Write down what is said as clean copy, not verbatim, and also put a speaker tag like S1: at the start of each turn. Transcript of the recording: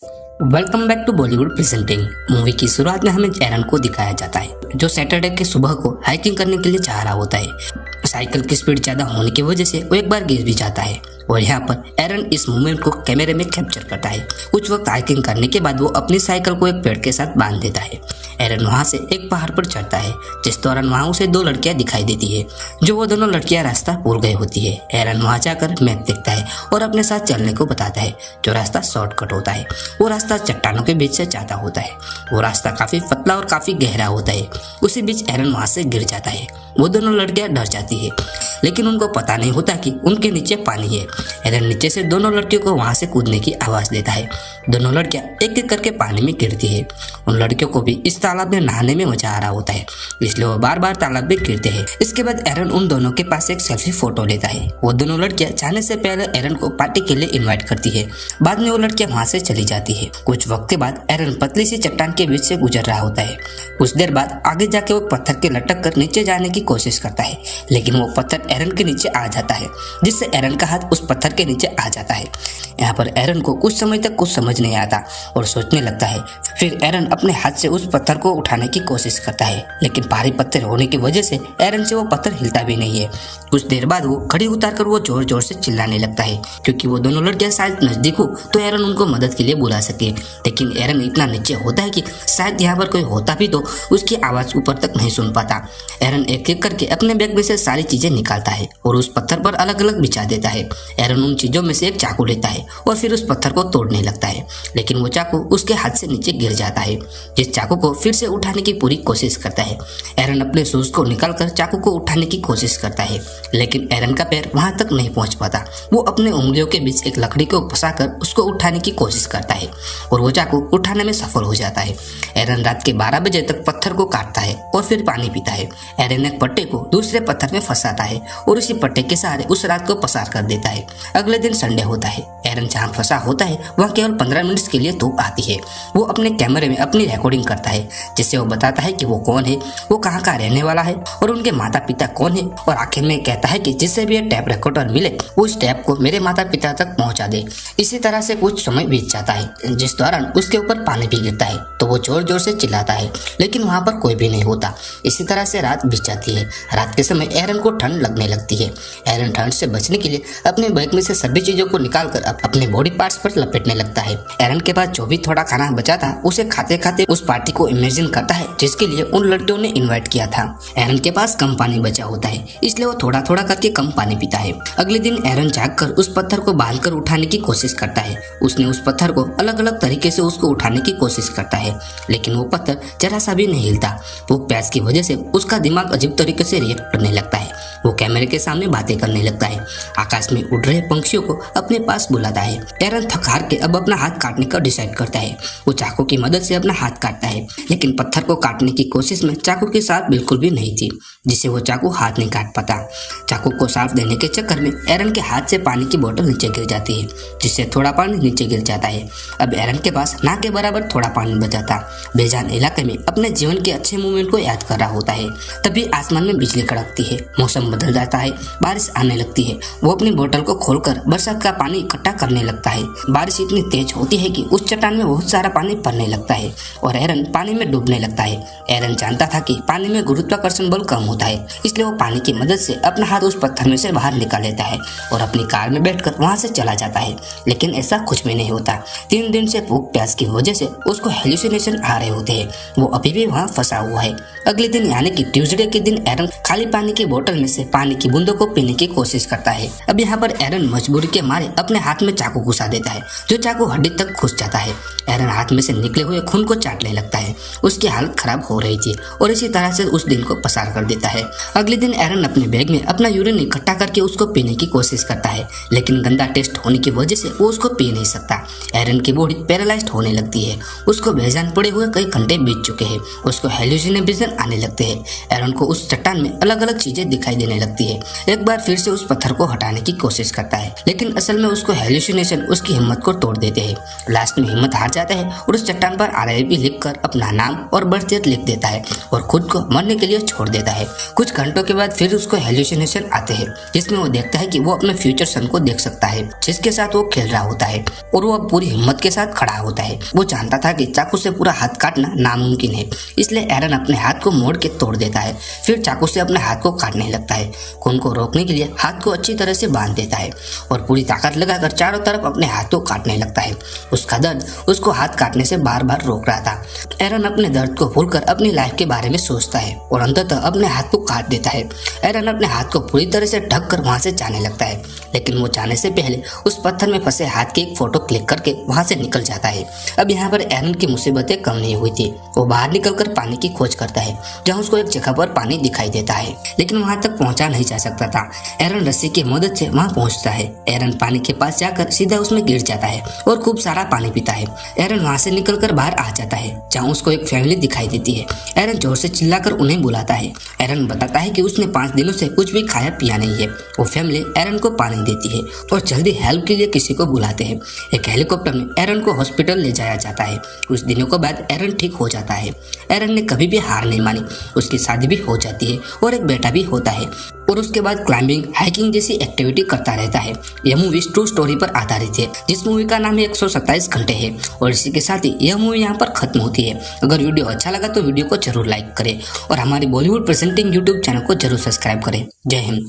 S1: Welcome back to Bollywood presenting. Movie की शुरुआत में हमें एरन को दिखाया जाता है जो सैटरडे के सुबह को हाइकिंग करने के लिए जा रहा होता है। साइकिल की स्पीड ज्यादा होने की वजह से वो एक बार गिर भी जाता है और यहाँ पर एरन इस मूवमेंट को कैमरे में कैप्चर करता है। कुछ वक्त हाइकिंग करने के बाद वो अपनी साइकिल को एक पेड़ के साथ बांध देता है। एरन वहाँ से एक पहाड़ पर चढ़ता है जिस दौरान वहाँ उसे दो लड़कियां दिखाई देती है जो वो दोनों लड़कियां रास्ता भूल गई होती है। एरन वहाँ जाकर मैप देखता है और अपने साथ चलने को बताता है जो रास्ता शॉर्टकट होता है। वो रास्ता चट्टानों के बीच से जाता होता है। वो रास्ता काफी पतला और काफी गहरा होता है। उसी बीच एरन वहाँ से गिर जाता है। वो दोनों लड़कियां डर जाती है लेकिन उनको पता नहीं होता कि उनके नीचे पानी है। एरन नीचे से दोनों लड़कियों को वहां से कूदने की आवाज देता है। दोनों लड़कियां एक एक करके पानी में गिरती है। उन लड़कियों को भी इस तालाब में नहाने में मजा आ रहा होता है इसलिए वो बार बार तालाब में गिरते हैं। इसके बाद एरन उन दोनों के पास एक सेल्फी फोटो लेता है। वो दोनों लड़कियां जाने से पहले एरन को पार्टी के लिए इन्वाइट करती है। बाद में वो लड़कियां वहां से चली जाती है। कुछ वक्त के बाद एरन पतली सी चट्टान के बीच से गुजर रहा होता है। कुछ देर बाद आगे जाके वो पत्थर के लटक कर नीचे जाने की कोशिश करता है लेकिन वो पत्थर एरन के नीचे आ जाता है जिससे एरन का हाथ उस पत्थर के नीचे आ जाता है। यहाँ पर एरन को कुछ समय तक कुछ समझ नहीं आता और सोचने लगता है। फिर एरन अपने हाथ से उस पत्थर को उठाने की कोशिश करता है लेकिन भारी पत्थर होने की वजह से एरन से वो पत्थर हिलता भी नहीं है। कुछ देर बाद वो घड़ी उतारकर वो जोर जोर से चिल्लाने लगता है क्योंकि वो दोनों लड़कियां शायद नजदीक हो तो एरन उनको मदद के लिए बुला सके। लेकिन एरन इतना नीचे होता है कि शायद यहाँ पर कोई होता भी तो उसकी आवाज ऊपर तक नहीं सुन पाता। एरन एक एक करके अपने बैग में से सारी चीजें निकालता है और उस पत्थर पर अलग अलग बिछा देता है। एरन उन चीजों में से एक चाकू लेता है और फिर उस पत्थर को तोड़ने लगता है लेकिन वो चाकू उसके हाथ से नीचे गिर जाता है। जिस चाकू को फिर से उठाने की पूरी कोशिश करता है। एरन अपने शूज को निकालकर चाकू को उठाने की कोशिश करता है लेकिन एरन का पैर वहां तक नहीं पहुंच पाता। वो अपने उंगलियों के बीच एक लकड़ी को फंसाकर उसको उठाने की कोशिश करता है और वो चाकू उठाने में सफल हो जाता है। एरन रात के 12 बजे तक पत्थर को काटता है और फिर पानी पीता है। एरन एक पट्टे को दूसरे पत्थर में फंसाता है और उसी पट्टे के सहारे उस रात को पसार कर देता है। अगले दिन संडे होता है। एरन जहाँ फंसा होता है वहाँ केवल 15 मिनट के लिए धूप आती है। वो अपने कैमरे में अपनी रिकॉर्डिंग करता है जिससे वो बताता है कि वो कौन है, वो कहाँ का रहने वाला है और उनके माता पिता कौन है। और आखिर में कहता है कि जिससे भी ये टैप रिकॉर्डर मिले वो इस टैप को मेरे माता पिता तक पहुँचा दे। इसी तरह से कुछ समय बीत जाता है जिस दौरान उसके ऊपर पानी भी गिरता है तो वो जोर जोर से चिल्लाता है लेकिन वहाँ पर कोई भी नहीं होता। इसी तरह से रात बीत जाती है। रात के समय एरन को ठंड लगने लगती है। एरन ठंड से बचने के लिए अपने बैग में से सभी चीजों को निकालकर अपने बॉडी पार्ट्स पर लपेटने लगता है। एरन के पास जो भी थोड़ा खाना बचा था उसे खाते खाते उस पार्टी को इमेजिन करता है जिसके लिए उन लड़कियों ने इनवाइट किया था। एरन के पास कम पानी बचा होता है इसलिए वो थोड़ा थोड़ा करके कम पानी पीता है। अगले दिन एरन जागकर उस पत्थर को बांधकर उठाने की कोशिश करता है। उसने उस पत्थर को अलग अलग तरीके से उसको उठाने की कोशिश करता है लेकिन वो पत्थर जरा सा भी नहीं हिलता। भूख प्यास की वजह से उसका दिमाग अजीब तरीके से रिएक्ट करने लगता है। वो कैमरे के सामने बातें करने लगता है। आकाश में उड़ रहे पंछियों को अपने पास बुलाता है। एरन थक हार के अब अपना हाथ काटने का डिसाइड करता है। वो चाकू की मदद से अपना हाथ काटता है लेकिन पत्थर को काटने की कोशिश में चाकू की साफ बिल्कुल भी नहीं थी जिससे वो चाकू हाथ नहीं काट पाता। चाकू को साफ देने के चक्कर में एरन के हाथ से पानी की बोतल नीचे गिर जाती है जिससे थोड़ा पानी नीचे गिर जाता है। अब एरन के पास ना के बराबर थोड़ा पानी बचा था। बेजान इलाके में अपने जीवन के अच्छे मोमेंट को याद कर रहा होता है। तभी आसमान में बिजली कड़कती है। मौसम बदल जाता है। बारिश आने लगती है। वो अपनी बोतल को खोलकर बरसात का पानी इकट्ठा करने लगता है। बारिश इतनी तेज होती है कि उस चट्टान में बहुत सारा पानी पड़ने लगता है और एरन पानी में डूबने लगता है। एरन जानता था कि पानी में गुरुत्वाकर्षण बल कम होता है इसलिए वो पानी की मदद से अपना हाथ उस पत्थर में से बाहर निकाल लेता है और अपनी कार में बैठकर वहां से चला जाता है। लेकिन ऐसा कुछ भी नहीं होता। 3 दिन से भूख प्यास की वजह से उसको हेलुसिनेशन आ रहे होते हैं। वो अभी भी वहाँ फंसा हुआ है। अगले दिन यानी कि ट्यूसडे के दिन एरन खाली पानी की बोतल में से पानी की बूंदों को पीने की कोशिश करता है। अब यहाँ पर एरन मजबूरी के मारे अपने हाथ में चाकू घुसा देता है जो चाकू हड्डी तक घुस जाता है। एरन हाथ में से निकले हुए खून को चाटने लगता है। उसकी हालत खराब हो रही थी और इसी तरह से उस दिन को पसार कर देता है। अगले दिन एरन अपने बैग में अपना यूरिन इकट्ठा करके उसको पीने की कोशिश करता है लेकिन गंदा टेस्ट होने की वजह से वो उसको पी नहीं सकता। एरन की बॉडी पैरालाइज्ड होने लगती है। उसको बेजान पड़े हुए कई घंटे बीत चुके हैं। उसको हेलुसिनेशन आने लगते हैं। एरन को उस चट्टान में अलग अलग चीजें दिखाई देने लगती है। एक बार फिर से उस पत्थर को हटाने की कोशिश करता है लेकिन असल में उसको हेल्यूसिनेशन उसकी हिम्मत को तोड़ देते हैं। लास्ट में हिम्मत हार जाता है और उस चट्टान पर RIP लिखकर अपना नाम और बर्थ डेट लिख देता है और खुद को मरने के लिए छोड़ देता है। कुछ घंटों के बाद फिर उसको हेल्यूसिनेशन आते हैं जिसमें वो देखता है कि वो अपने फ्यूचर सन को देख सकता है जिसके साथ वो खेल रहा होता है और वो अब पूरी हिम्मत के साथ खड़ा होता है। वो जानता था कि चाकू से पूरा हाथ काटना नामुमकिन है, इसलिए एरन अपने हाथ को मोड़ के तोड़ देता है। फिर चाकू से अपने हाथ को काटने लगता है। खून को रोकने के लिए हाथ को अच्छी तरह से बांध देता है और पूरी ताकत लगाकर चारों तरफ अपने हाथ को काटने लगता है। उसका दर्द उसको हाथ काटने से बार बार रोक रहा था। एरन अपने दर्द को भूलकर अपनी लाइफ के बारे में सोचता है और अंततः अपने हाथ को काट देता है। एरन अपने हाथ को पूरी तरह से ढक कर वहां से जाने लगता है, लेकिन वो जाने से पहले उस पत्थर में फंसे हाथ की एक फोटो क्लिक करके वहां से निकल जाता है। अब यहाँ पर एरन की मुसीबतें कम नहीं हुई थी। वो बाहर निकलकर पानी की खोज करता है जहाँ उसको एक जगह पर पानी दिखाई देता है, लेकिन वहां तक पहुंचा नहीं जा सकता था। एरन रस्सी की मदद से वहां पहुंचता है। एरन पानी के पास जाकर सीधा उसमें गिर जाता है और खूब सारा पानी पीता है। एरन वहां से निकलकर बाहर आ जाता है जहाँ उसको एक फैमिली दिखाई देती है। एरन जोर से चिल्लाकर उन्हें बुलाता है। एरन बताता है कि उसने 5 दिनों से कुछ भी खाया पिया नहीं है। वो फैमिली एरन को पानी देती है और जल्दी हेल्प के लिए किसी को बुलाते हैं। एक हेलीकॉप्टर में एरन को हॉस्पिटल ले जाया जाता है। कुछ दिनों के बाद एरन ठीक हो जाता है। एरन ने कभी भी हार नहीं मानी। उसकी शादी भी हो जाती है और एक बेटा भी होता है और उसके बाद क्लाइंबिंग, हाइकिंग जैसी एक्टिविटी करता रहता है। यह मूवी ट्रू स्टोरी पर आधारित है जिस मूवी का नाम 127 घंटे है और इसी के साथ ही यह मूवी यहाँ पर खत्म होती है। अगर वीडियो अच्छा लगा तो वीडियो को जरूर लाइक करें और हमारी बॉलीवुड प्रेजेंटिंग यूट्यूब चैनल को जरूर सब्सक्राइब करें। जय हिंद।